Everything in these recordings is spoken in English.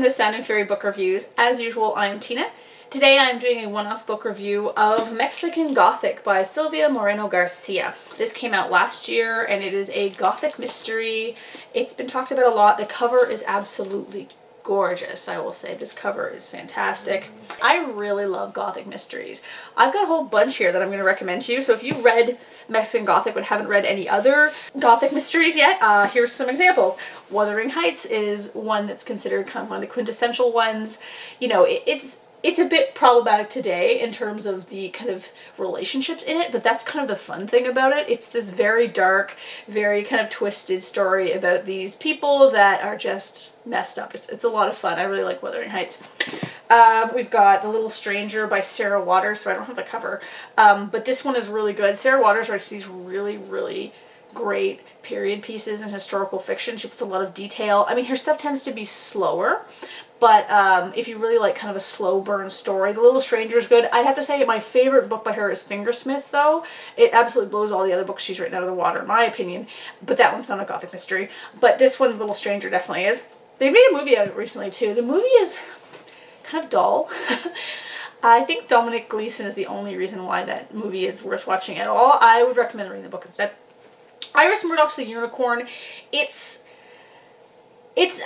welcome to Sand and Fairy Book Reviews. As usual, I am Tina. Today I am doing a one-off book review of Mexican Gothic by Silvia Moreno-Garcia. This came out last year and it is a Gothic mystery. It's been talked about a lot. The cover is absolutely gorgeous, I will say. This cover is fantastic. I really love Gothic mysteries. I've got a whole bunch here that I'm going to recommend to you. So if you read Mexican Gothic but haven't read any other Gothic mysteries yet, here's some examples. Wuthering Heights is one that's considered kind of one of the quintessential ones. You know, it's a bit problematic today in terms of the kind of relationships in it, but that's kind of the fun thing about it. It's this very dark, very kind of twisted story about these people that are just messed up. It's a lot of fun. I really like Wuthering Heights. We've got The Little Stranger by Sarah Waters, so I don't have the cover, but this one is really good. Sarah Waters writes these really, really great period pieces and historical fiction. She puts a lot of detail. I mean, her stuff tends to be slower, but if you really like kind of a slow burn story, The Little Stranger is good. I'd have to say my favorite book by her is Fingersmith, though. It absolutely blows all the other books she's written out of the water, in my opinion. But that one's not a Gothic mystery. But this one, The Little Stranger, definitely is. They made a movie out of it recently, too. The movie is kind of dull. I think Dominic Gleeson is the only reason why that movie is worth watching at all. I would recommend reading the book instead. Iris Murdoch's The Unicorn.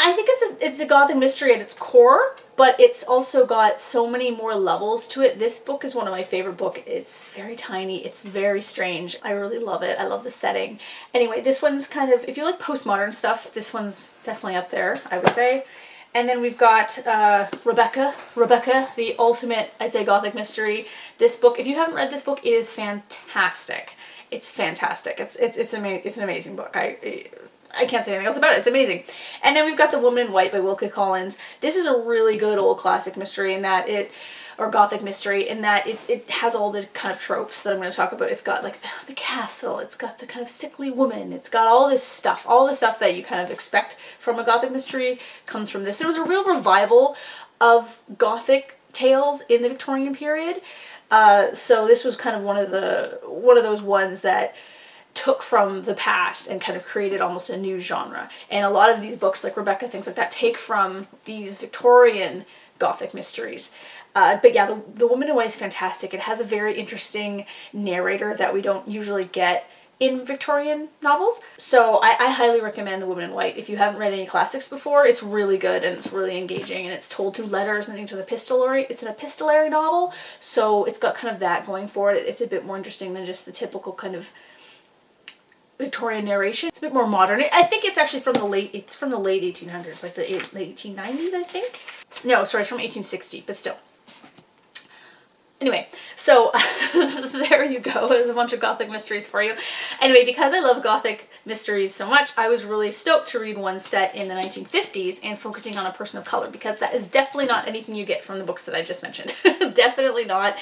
I think it's a Gothic mystery at its core, but it's also got so many more levels to it. This book is one of my favorite books. It's very tiny. It's very strange. I really love it. I love the setting. Anyway, this one's kind of, if you like postmodern stuff, this one's definitely up there, I would say. And then we've got Rebecca, the ultimate, I'd say, Gothic mystery. This book, if you haven't read this book, it is fantastic. It's fantastic. It's an amazing book. I can't say anything else about it. It's amazing. And then we've got The Woman in White by Wilka Collins. This is a really good old classic mystery in that or Gothic mystery, in that it has all the kind of tropes that I'm going to talk about. It's got like the castle, it's got the kind of sickly woman, it's got all the stuff that you kind of expect from a Gothic mystery comes from this. There was a real revival of Gothic tales in the Victorian period. So this was kind of one of those ones that took from the past and kind of created almost a new genre. And a lot of these books, like Rebecca, things like that, take from these Victorian Gothic mysteries. But yeah, the Woman in White is fantastic. It has a very interesting narrator that we don't usually get in Victorian novels. So I highly recommend The Woman in White. If you haven't read any classics before, it's really good and it's really engaging, and it's told through letters and things with epistolary. It's an epistolary novel, so it's got kind of that going for it. It's a bit more interesting than just the typical kind of Victorian narration. It's a bit more modern. I think it's actually from the late 1800s, like the late 1890s, I think. No, sorry, it's from 1860, but still. Anyway, so there you go. There's a bunch of Gothic mysteries for you. Anyway, because I love Gothic mysteries so much, I was really stoked to read one set in the 1950s and focusing on a person of color, because that is definitely not anything you get from the books that I just mentioned. Definitely not.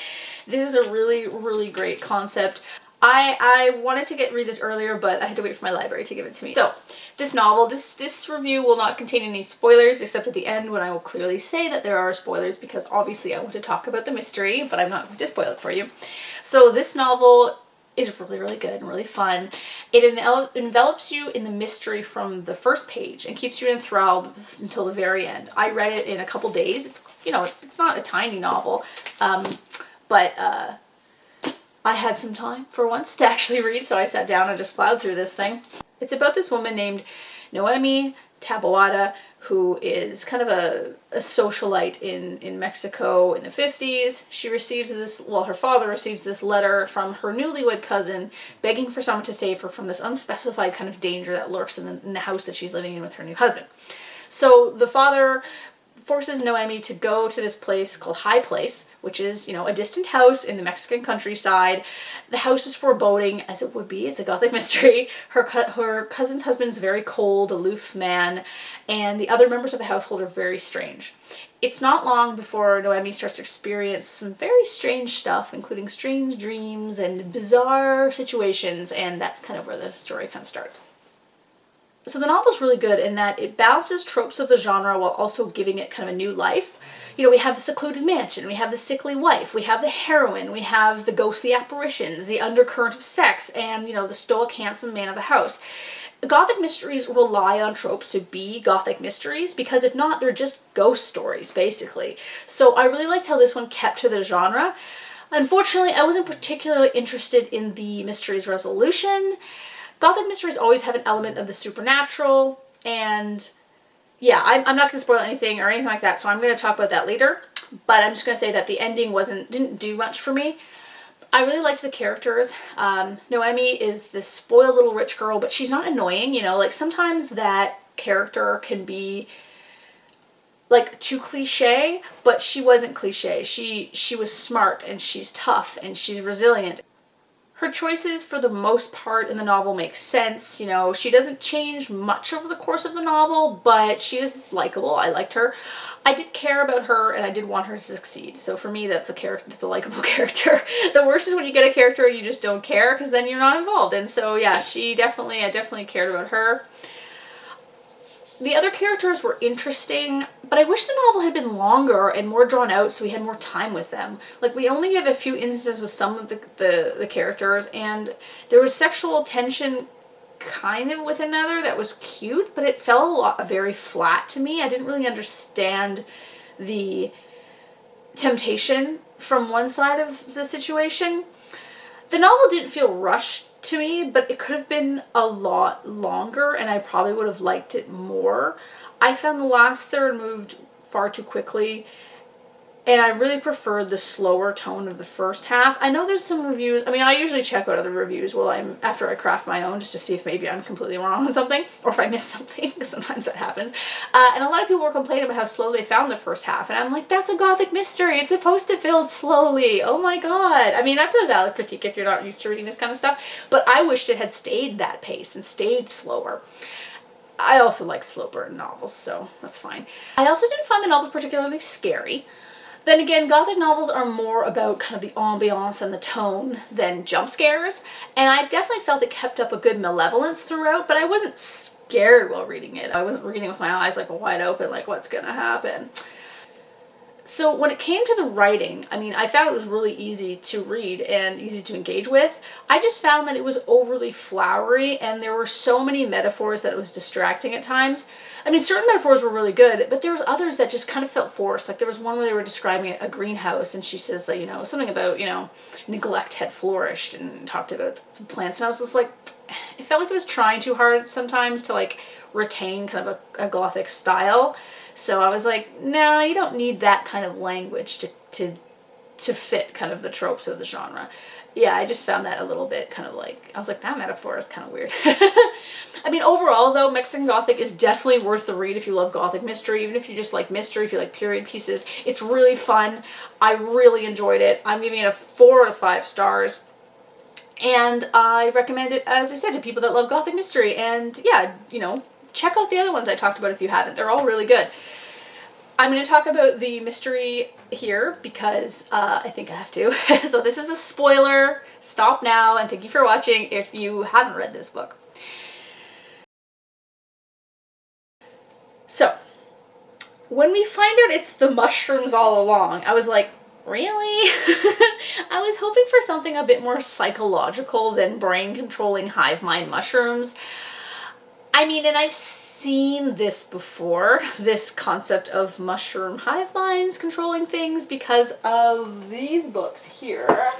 This is a really, really great concept. I wanted to read this earlier, but I had to wait for my library to give it to me. So, this novel, this review will not contain any spoilers, except at the end when I will clearly say that there are spoilers, because obviously I want to talk about the mystery, but I'm not going to spoil it for you. So this novel is really, really good and really fun. It envelops you in the mystery from the first page and keeps you enthralled until the very end. I read it in a couple days. It's not a tiny novel, but I had some time for once to actually read, so I sat down and just plowed through this thing. It's about this woman named Noemi Taboada, who is kind of a socialite in Mexico in the 50s. She receives her father receives this letter from her newlywed cousin begging for someone to save her from this unspecified kind of danger that lurks in the house that she's living in with her new husband. So the father forces Noemi to go to this place called High Place, which is, a distant house in the Mexican countryside. The house is foreboding, as it would be. It's a Gothic mystery. Her cousin's husband's a very cold, aloof man, and the other members of the household are very strange. It's not long before Noemi starts to experience some very strange stuff, including strange dreams and bizarre situations, and that's kind of where the story kind of starts. So the novel's really good in that it balances tropes of the genre while also giving it kind of a new life. you know, we have the secluded mansion, we have the sickly wife, we have the heroine, we have the ghostly apparitions, the undercurrent of sex, and, you know, the stoic handsome man of the house. Gothic mysteries rely on tropes to be Gothic mysteries, because if not, they're just ghost stories, basically. So I really liked how this one kept to the genre. Unfortunately, I wasn't particularly interested in the mystery's resolution. Gothic mysteries always have an element of the supernatural, and yeah, I'm not going to spoil anything or anything like that, so I'm going to talk about that later. But I'm just going to say that the ending didn't do much for me. I really liked the characters. Noemi is this spoiled little rich girl, but she's not annoying, you know, like sometimes that character can be like too cliche, but she wasn't cliche. She was smart, and she's tough, and she's resilient. Her choices for the most part in the novel make sense. You know, she doesn't change much over the course of the novel, but she is likable. I liked her. I did care about her, and I did want her to succeed. So for me, that's a likable character. The worst is when you get a character and you just don't care, because then you're not involved. And so yeah, I definitely cared about her. The other characters were interesting, but I wish the novel had been longer and more drawn out so we had more time with them. Like, we only have a few instances with some of the characters, and there was sexual tension kind of with another that was cute, but it felt very flat to me. I didn't really understand the temptation from one side of the situation. The novel didn't feel rushed to me, but it could have been a lot longer, and I probably would have liked it more. I found the last third moved far too quickly, and I really preferred the slower tone of the first half. I know there's some reviews. I mean, I usually check out other reviews after I craft my own, just to see if maybe I'm completely wrong on something, or if I missed something, because sometimes that happens. And a lot of people were complaining about how slow they found the first half, and I'm like, that's a Gothic mystery. It's supposed to build slowly. Oh my god. I mean, that's a valid critique if you're not used to reading this kind of stuff, but I wished it had stayed that pace and stayed slower. I also like slow burn novels, so that's fine. I also didn't find the novel particularly scary. Then again, Gothic novels are more about kind of the ambiance and the tone than jump scares, and I definitely felt it kept up a good malevolence throughout, but I wasn't scared while reading it. I wasn't reading with my eyes like wide open, like what's gonna happen. So when it came to the writing, I mean, I found it was really easy to read and easy to engage with. I just found that it was overly flowery, and there were so many metaphors that it was distracting at times. I mean, certain metaphors were really good, but there was others that just kind of felt forced. Like there was one where they were describing a greenhouse, and she says that, you know, something about, you know, neglect had flourished, and talked about plants, and I was just like, it felt like it was trying too hard sometimes to like retain kind of a Gothic style. So I was like, no, you don't need that kind of language to fit kind of the tropes of the genre. Yeah, I just found that a little bit kind of like, I was like, that metaphor is kind of weird. I mean, overall though, Mexican Gothic is definitely worth the read if you love Gothic mystery, even if you just like mystery, if you like period pieces. It's really fun. I really enjoyed it. I'm giving it a 4 out of 5 stars. And I recommend it, as I said, to people that love Gothic mystery. And yeah, you know, check out the other ones I talked about if you haven't. They're all really good. I'm going to talk about the mystery here because I think I have to. So this is a spoiler. Stop now, and thank you for watching if you haven't read this book. So, when we find out it's the mushrooms all along, I was like, really? I was hoping for something a bit more psychological than brain-controlling hive mind mushrooms. I mean, and I've seen this before, this concept of mushroom hive minds controlling things, because of these books here.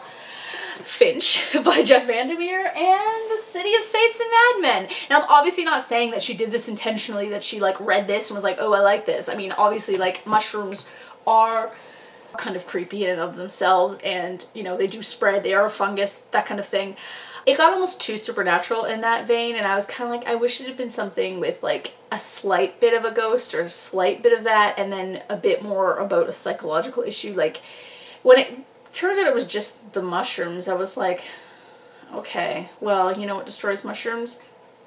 Finch by Jeff Vandermeer and The City of Saints and Madmen. Now, I'm obviously not saying that she did this intentionally, that she like read this and was like, oh, I like this. I mean, obviously like mushrooms are kind of creepy in and of themselves, and you know, they do spread, they are a fungus, that kind of thing. It got almost too supernatural in that vein, and I was kind of like, I wish it had been something with like a slight bit of a ghost or a slight bit of that, and then a bit more about a psychological issue. Like when it turned out it was just the mushrooms, I was like, okay, well, you know what destroys mushrooms?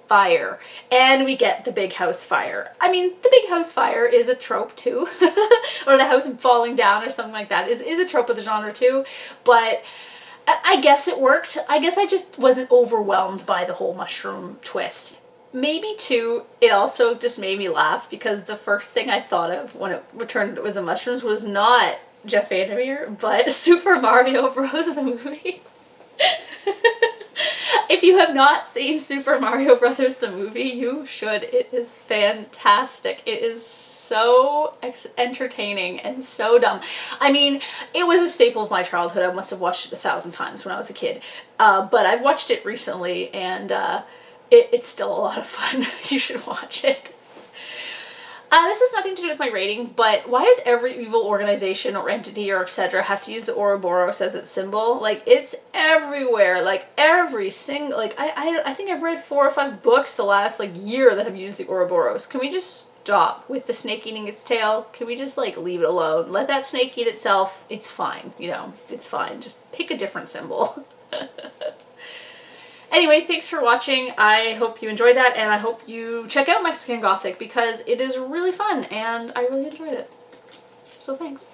Fire. And we get the big house fire. I mean, the big house fire is a trope too, or the house falling down or something like that is a trope of the genre too, but I guess it worked. I guess I just wasn't overwhelmed by the whole mushroom twist. maybe too, it also just made me laugh because the first thing I thought of when it returned with the mushrooms was not Jeff Vandermeer, but Super Mario Bros. The movie. If you have not seen Super Mario Brothers the movie, you should. It is fantastic. It is so entertaining and so dumb. I mean, it was a staple of my childhood. I must have watched it 1,000 times when I was a kid. But I've watched it recently, and it's still a lot of fun. You should watch it. This has nothing to do with my rating, but why does every evil organization or entity or etc. have to use the Ouroboros as its symbol? Like, it's everywhere. Like, every single, like, I think I've read 4 or 5 books the last, like, year that have used the Ouroboros. Can we just stop with the snake eating its tail? Can we just, like, leave it alone? Let that snake eat itself. It's fine, you know, it's fine. Just pick a different symbol. Anyway, thanks for watching. I hope you enjoyed that, and I hope you check out Mexican Gothic because it is really fun, and I really enjoyed it. So thanks.